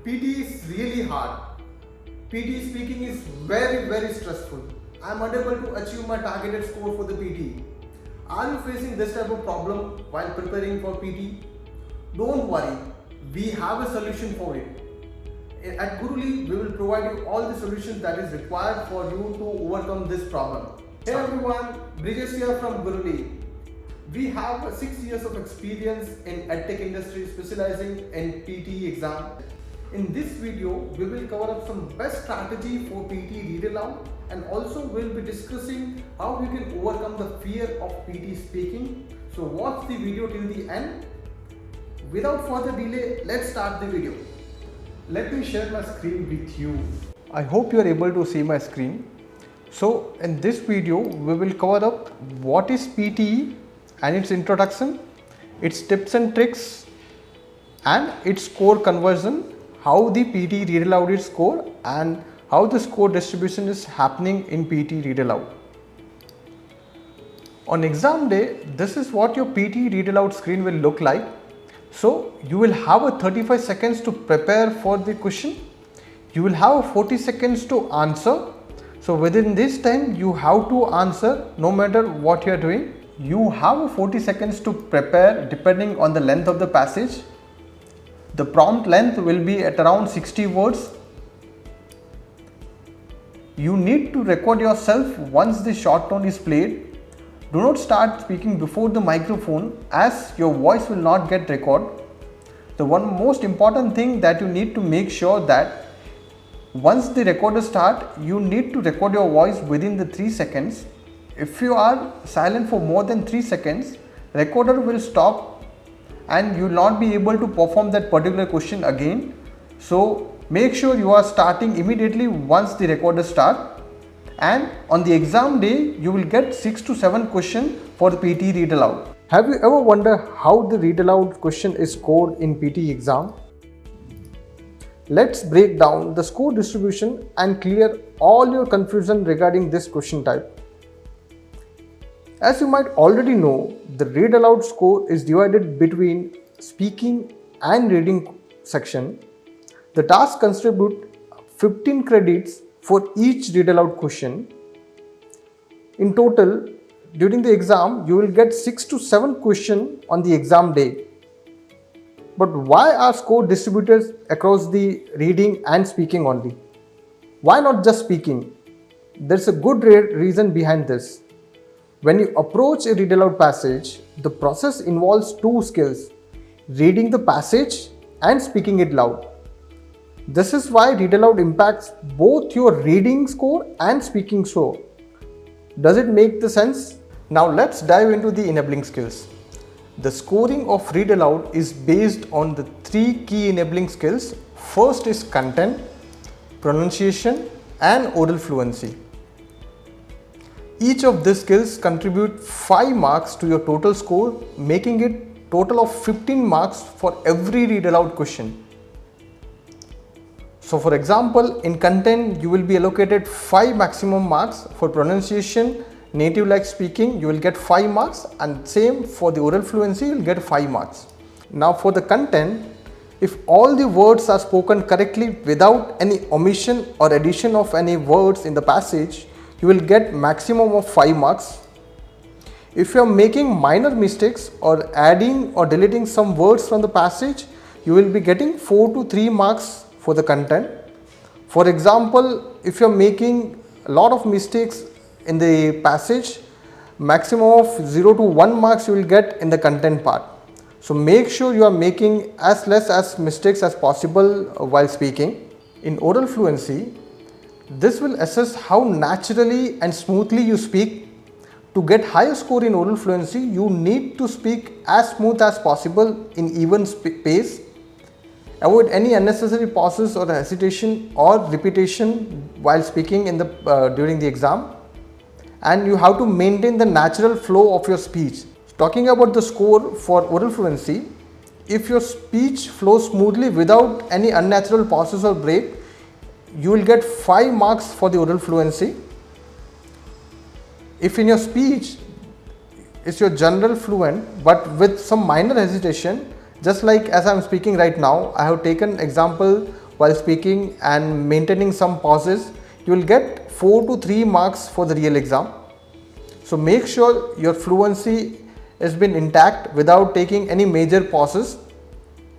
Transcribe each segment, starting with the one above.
PTE is really hard. PTE speaking is very stressful. I am unable to achieve my targeted score for the PTE. Are you facing this type of problem while preparing for PTE? Don't worry, we have a solution for it. At Gurully, we will provide you all the solutions that is required for you to overcome this problem. Hey everyone, Brijesh here from Gurully. We have 6 years of experience in edtech industry specializing in PTE exam. In this video, we will cover up some best strategy for PTE Read Aloud, and also we'll be discussing how you can overcome the fear of PTE speaking. So watch the video till the end. Without further delay, let's start the video. Let me share my screen with you. I hope you are able to see my screen. So in this video, we will cover up what is PTE and its introduction, its tips and tricks, and its score conversion, how the PTE Read Aloud is scored, and how the score distribution is happening in PTE Read Aloud. On exam day, this is what your PTE Read Aloud screen will look like. So you will have a 35 seconds to prepare for the question. You will have 40 seconds to answer. So within this time, you have to answer no matter what you are doing. You have 40 seconds to prepare depending on the length of the passage. The prompt length will be at around 60 words. You need to record yourself once the short tone is played. Do not start speaking before the microphone, as your voice will not get recorded. The one most important thing that you need to make sure that once the recorder starts, you need to record your voice within the 3 seconds. If you are silent for more than 3 seconds, recorder will stop and you will not be able to perform that particular question again. So make sure you are starting immediately once the recorder starts. And on the exam day, you will get 6 to 7 questions for the PTE Read Aloud. Have you ever wondered how the Read Aloud question is scored in PTE exam? Let's break down the score distribution and clear all your confusion regarding this question type. As you might already know, the Read Aloud score is divided between speaking and reading section. The task contribute 15 credits for each Read Aloud question. In total, during the exam, you will get 6 to 7 questions on the exam day. But why are score distributed across the reading and speaking only? Why not just speaking? There's a good reason behind this. When you approach a Read Aloud passage, the process involves 2 skills: reading the passage and speaking it loud. This is why Read Aloud impacts both your reading score and speaking score. Does it make the sense? Now let's dive into the enabling skills. The scoring of Read Aloud is based on the 3 key enabling skills. First is content, pronunciation, and oral fluency. Each of these skills contribute 5 marks to your total score, making it total of 15 marks for every Read Aloud question. So for example, in content, you will be allocated 5 maximum marks. For pronunciation, native like speaking, you will get 5 marks, and same for the oral fluency, you will get 5 marks. Now for the content, if all the words are spoken correctly without any omission or addition of any words in the passage, you will get maximum of 5 marks. If you are making minor mistakes or adding or deleting some words from the passage, you will be getting 4 to 3 marks for the content. For example, if you are making a lot of mistakes in the passage, maximum of 0 to 1 marks you will get in the content part. So make sure you are making as less as mistakes as possible while speaking. In oral fluency, this will assess how naturally and smoothly you speak. To get higher score in oral fluency, you need to speak as smooth as possible in even pace. Avoid any unnecessary pauses or hesitation or repetition while speaking during the exam. And you have to maintain the natural flow of your speech. Talking about the score for oral fluency, if your speech flows smoothly without any unnatural pauses or break, you will get 5 marks for the oral fluency. If in your speech is your general fluent but with some minor hesitation, just like as I am speaking right now, I have taken example while speaking and maintaining some pauses, you will get 4 to 3 marks for the real exam. So make sure your fluency has been intact without taking any major pauses.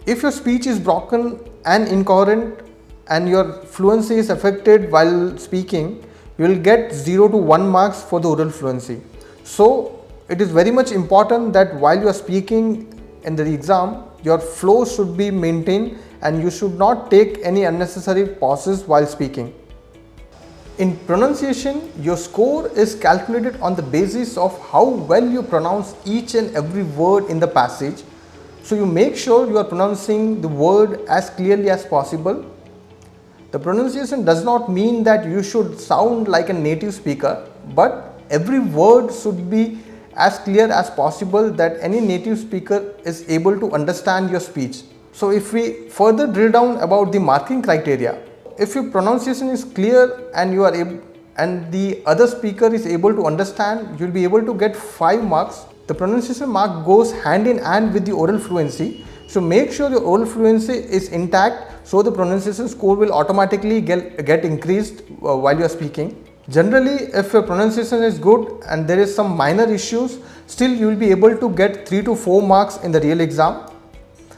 If your speech is broken and incoherent and your fluency is affected while speaking, you will get 0 to 1 marks for the oral fluency. So it is very much important that while you are speaking in the exam, your flow should be maintained and you should not take any unnecessary pauses while speaking. In pronunciation, your score is calculated on the basis of how well you pronounce each and every word in the passage. So you make sure you are pronouncing the word as clearly as possible. The pronunciation does not mean that you should sound like a native speaker, but every word should be as clear as possible that any native speaker is able to understand your speech. So if we further drill down about the marking criteria, if your pronunciation is clear and you are able and the other speaker is able to understand, you will be able to get 5 marks. The pronunciation mark goes hand in hand with the oral fluency. So make sure your oral fluency is intact, so the pronunciation score will automatically get increased while you are speaking. Generally, if your pronunciation is good and there is some minor issues, still you will be able to get 3 to 4 marks in the real exam.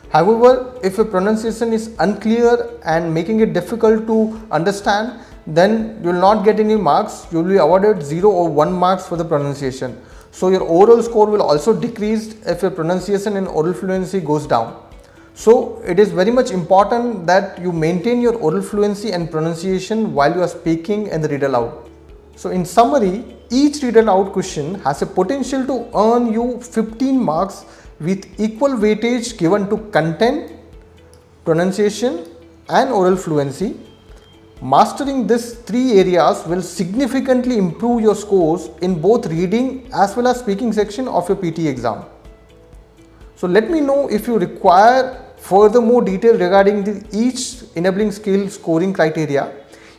However, if your pronunciation is unclear and making it difficult to understand, then you will not get any marks. You will be awarded 0 or 1 marks for the pronunciation. So your oral score will also decrease if your pronunciation and oral fluency goes down. So it is very much important that you maintain your oral fluency and pronunciation while you are speaking in the read aloud. So in summary, each read aloud question has a potential to earn you 15 marks with equal weightage given to content, pronunciation and oral fluency. Mastering these 3 areas will significantly improve your scores in both reading as well as speaking section of your PTE exam. So let me know if you require further more detail regarding each enabling skill scoring criteria.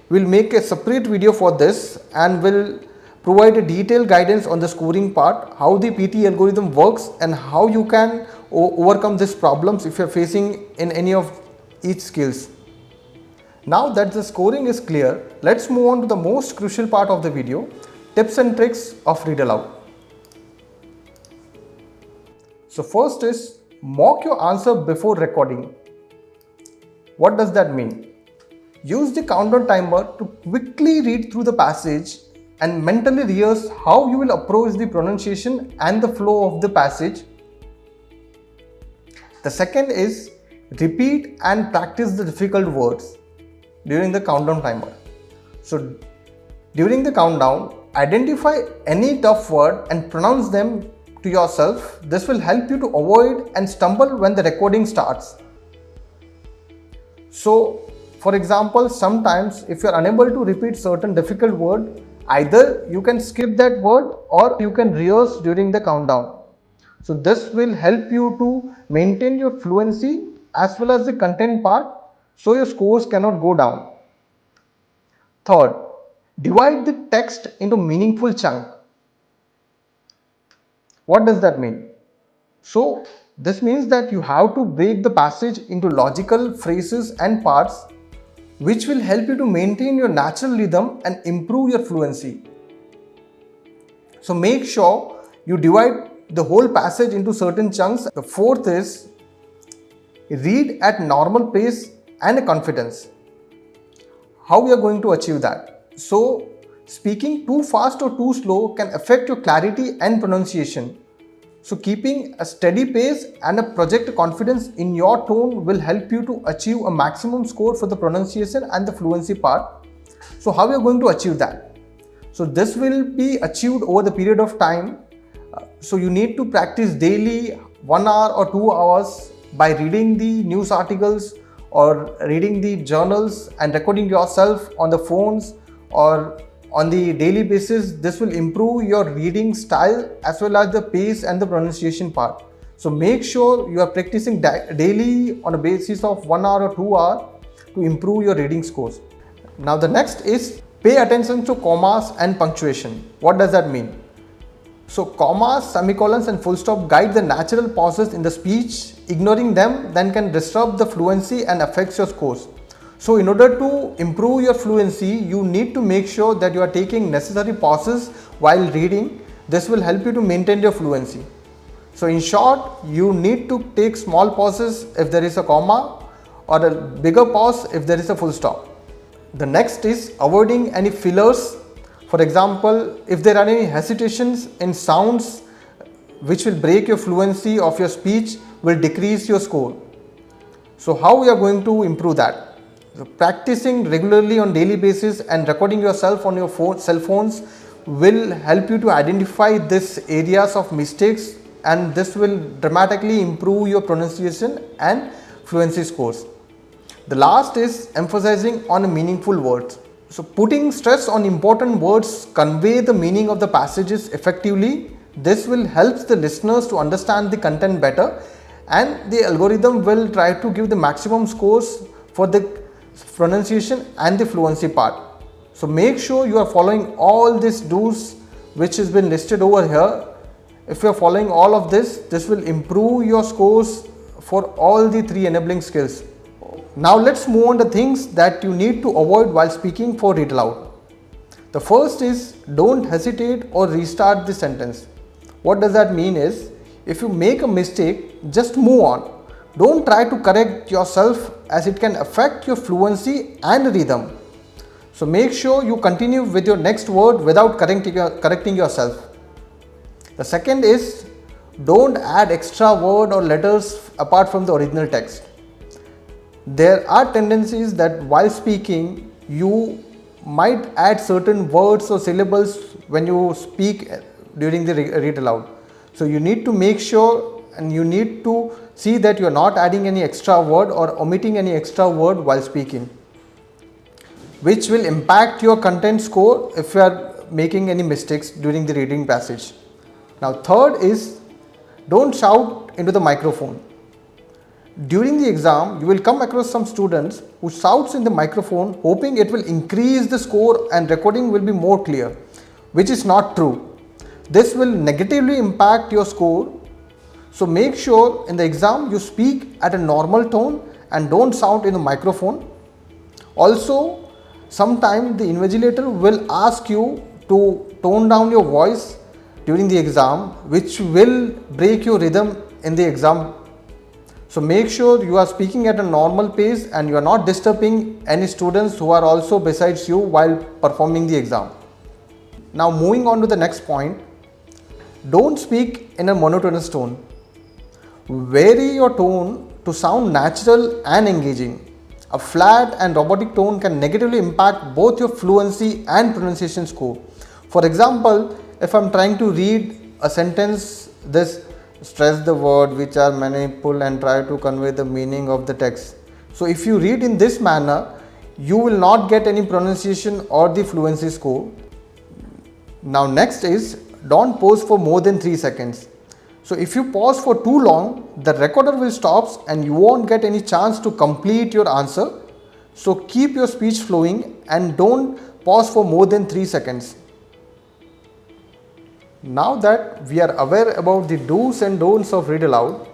We will make a separate video for this and will provide a detailed guidance on the scoring part, how the PTE algorithm works and how you can overcome these problems if you are facing in any of each skills. Now that the scoring is clear, let's move on to the most crucial part of the video, tips and tricks of read aloud. So first is mock your answer before recording. What does that mean? Use the countdown timer to quickly read through the passage and mentally rehearse how you will approach the pronunciation and the flow of the passage. The second is repeat and practice the difficult words during the countdown timer. So during the countdown, identify any tough word and pronounce them to yourself. This will help you to avoid and stumble when the recording starts. So for example, sometimes if you are unable to repeat certain difficult word, either you can skip that word or you can rehearse during the countdown. So this will help you to maintain your fluency as well as the content part, so your scores cannot go down. Third, divide the text into meaningful chunk. What does that mean? So this means that you have to break the passage into logical phrases and parts, which will help you to maintain your natural rhythm and improve your fluency. So make sure you divide the whole passage into certain chunks. The fourth is read at normal pace and confidence. How we are going to achieve that? So speaking too fast or too slow can affect your clarity and pronunciation. So keeping a steady pace and a project confidence in your tone will help you to achieve a maximum score for the pronunciation and the fluency part. So how we are going to achieve that? So this will be achieved over the period of time. So you need to practice daily 1 hour or 2 hours by reading the news articles or reading the journals and recording yourself on the phones or on the daily basis. This will improve your reading style as well as the pace and the pronunciation part. So make sure you are practicing daily on a basis of 1 hour or 2 hours to improve your reading scores. Now the next is pay attention to commas and punctuation. What does that mean? So commas, semicolons and full stop guide the natural pauses in the speech. Ignoring them then can disrupt the fluency and affects your scores. So in order to improve your fluency, you need to make sure that you are taking necessary pauses while reading. This will help you to maintain your fluency. So in short, you need to take small pauses if there is a comma, or a bigger pause if there is a full stop. The next is avoiding any fillers. For example, if there are any hesitations in sounds which will break your fluency of your speech, will decrease your score. So how we are going to improve that? So practicing regularly on daily basis and recording yourself on your cell phones will help you to identify these areas of mistakes, and this will dramatically improve your pronunciation and fluency scores. The last is emphasizing on meaningful words. So putting stress on important words convey the meaning of the passages effectively. This will help the listeners to understand the content better, and the algorithm will try to give the maximum scores for the pronunciation and the fluency part. So make sure you are following all these do's which has been listed over here. If you are following all of this, this will improve your scores for all the three enabling skills. Now let's move on to things that you need to avoid while speaking for read aloud. The first is don't hesitate or restart the sentence. What does that mean is, if you make a mistake, just move on. Don't try to correct yourself, as it can affect your fluency and rhythm. So make sure you continue with your next word without correcting yourself. The second is don't add extra word or letters apart from the original text. There are tendencies that while speaking you might add certain words or syllables when you speak during the read aloud. So you need to make sure, and you need to see that you are not adding any extra word or omitting any extra word while speaking, which will impact your content score if you are making any mistakes during the reading passage. Now third is don't shout into the microphone. During the exam, you will come across some students who shouts in the microphone hoping it will increase the score and recording will be more clear, which is not true. This will negatively impact your score. So make sure in the exam you speak at a normal tone and don't shout in the microphone. Also, sometimes the invigilator will ask you to tone down your voice during the exam, which will break your rhythm in the exam. So make sure you are speaking at a normal pace and you are not disturbing any students who are also besides you while performing the exam. Now moving on to the next point, don't speak in a monotonous tone. Vary your tone to sound natural and engaging. A flat and robotic tone can negatively impact both your fluency and pronunciation score. For example, if I am trying to read a sentence, this stress the word which are manifold and try to convey the meaning of the text. So if you read in this manner, you will not get any pronunciation or the fluency score. Now next is don't pause for more than 3 seconds. So if you pause for too long, the recorder will stop and you won't get any chance to complete your answer. So keep your speech flowing and don't pause for more than 3 seconds. Now that we are aware about the do's and don'ts of read aloud,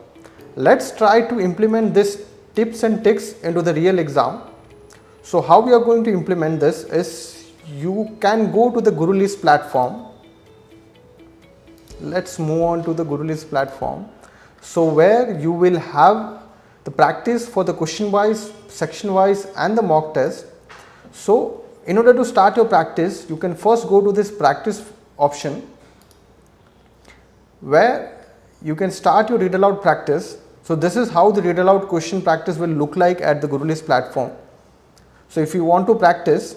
let's try to implement these tips and tricks into the real exam. So how we are going to implement this is, you can go to the Gurully's platform. Let's move on to the Gurully's platform. So where you will have the practice for the question wise, section wise and the mock test. So in order to start your practice, you can first go to this practice option, where you can start your read aloud practice. So this is how the read aloud question practice will look like at the Gurully's platform. So if you want to practice,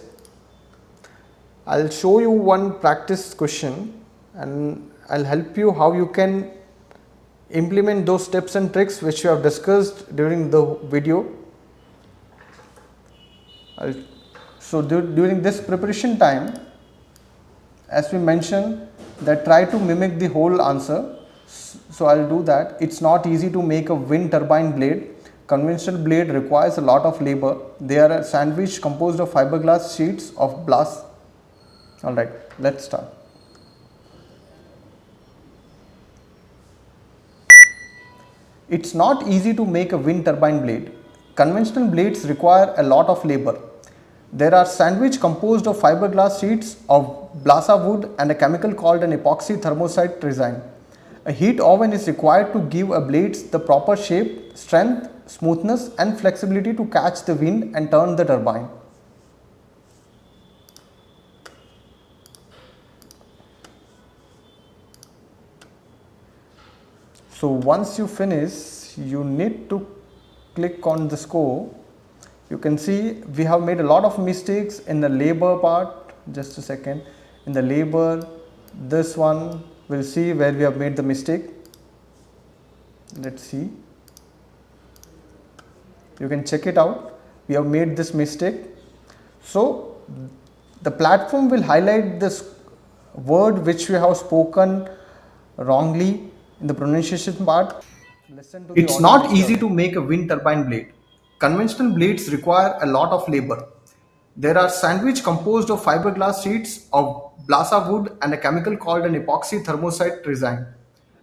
I'll show you one practice question and I'll help you how you can implement those tips and tricks which you have discussed during the video. So during this preparation time, as we mentioned, that try to mimic the whole answer. So I'll do that. It's not easy to make a wind turbine blade. Conventional blade requires a lot of labor. They are a sandwich composed of fiberglass sheets of glass. Alright, let's start. It's not easy to make a wind turbine blade. Conventional blades require a lot of labor. There are sandwich composed of fiberglass sheets of balsa wood and a chemical called an epoxy thermoset resin. A heat oven is required to give a blades the proper shape, strength, smoothness and flexibility to catch the wind and turn the turbine. So once you finish, you need to click on the score. You can see we have made a lot of mistakes in the labor part. Just a second. In the labor, this one, we'll see where we have made the mistake. Let's see. You can check it out. We have made this mistake. So the platform will highlight this word which we have spoken wrongly in the pronunciation part. It's not easy to make a wind turbine blade. Conventional blades require a lot of labor. There are sandwich composed of fiberglass sheets of balsa wood and a chemical called an epoxy thermoset resin.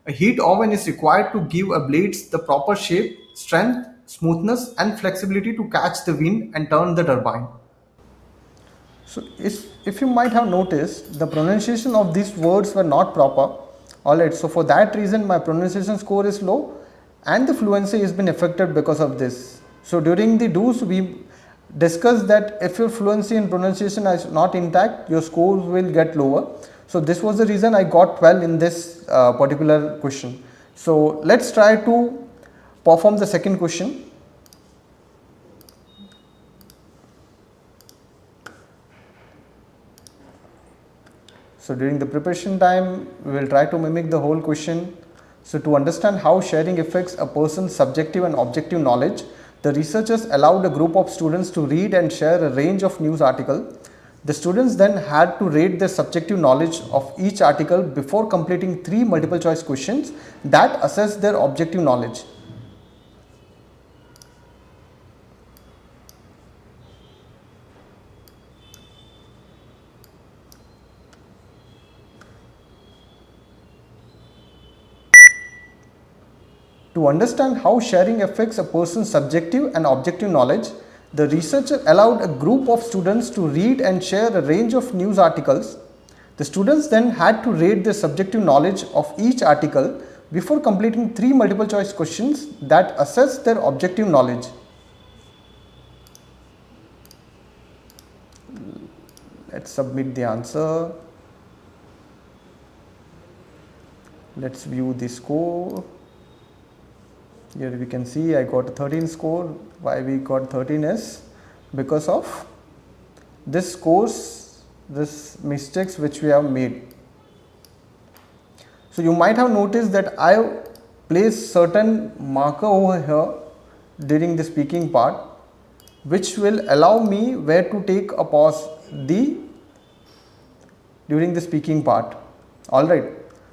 A heat oven is required to give a blades the proper shape, strength, smoothness and flexibility to catch the wind and turn the turbine. So if you might have noticed, the pronunciation of these words were not proper. Alright, so for that reason my pronunciation score is low and the fluency has been affected because of this. So during the do's we discussed that if your fluency and pronunciation is not intact, your scores will get lower. So this was the reason I got 12 in this particular question. So let's try to perform the second question. So during the preparation time, we will try to mimic the whole question. So to understand how sharing affects a person's subjective and objective knowledge, the researchers allowed a group of students to read and share a range of news articles. The students then had to rate their subjective knowledge of each article before completing 3 multiple choice questions that assess their objective knowledge. To understand how sharing affects a person's subjective and objective knowledge, the researcher allowed a group of students to read and share a range of news articles. The students then had to rate their subjective knowledge of each article before completing 3 multiple choice questions that assess their objective knowledge. Let's submit the answer. Let's view the score. Here we can see I got a 13 score. Why we got 13 is because of this scores, this mistakes which we have made. So you might have noticed that I placed certain marker over here during the speaking part, which will allow me where to take a pause during the speaking part. Alright,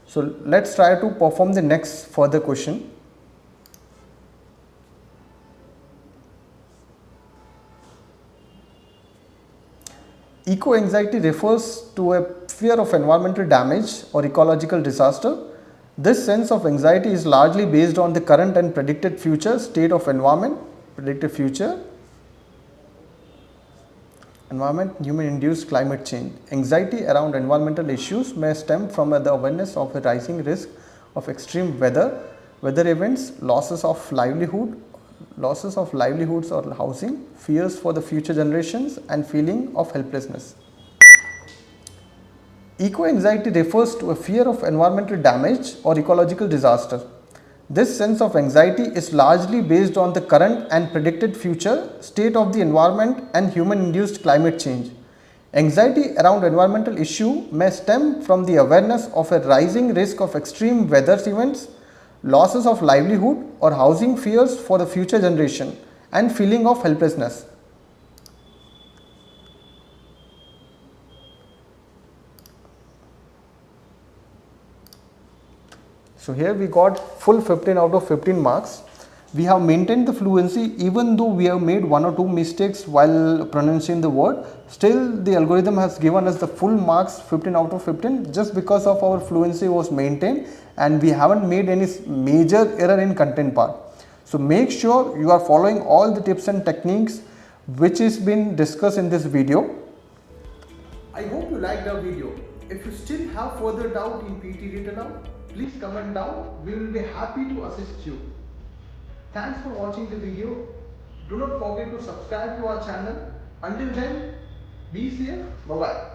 so let's try to perform the next further question. Eco-anxiety refers to a fear of environmental damage or ecological disaster. This sense of anxiety is largely based on the current and predicted future state of environment, human-induced climate change. Anxiety around environmental issues may stem from the awareness of a rising risk of extreme weather events, losses of livelihoods or housing, fears for the future generations and feeling of helplessness. Eco-anxiety refers to a fear of environmental damage or ecological disaster. This sense of anxiety is largely based on the current and predicted future state of the environment and human-induced climate change. Anxiety around environmental issue may stem from the awareness of a rising risk of extreme weather events, losses of livelihood or housing, fears for the future generation and feeling of helplessness. So here we got full 15 out of 15 marks. We have maintained the fluency even though we have made 1 or 2 mistakes while pronouncing the word. Still the algorithm has given us the full marks 15 out of 15 just because of our fluency was maintained and we haven't made any major error in content part. So make sure you are following all the tips and techniques which is been discussed in this video. I hope you liked our video. If you still have further doubt in PTE Read Aloud, please comment down. We will be happy to assist you. Thanks for watching the video. Do not forget to subscribe to our channel. Until then, be safe. Bye-bye.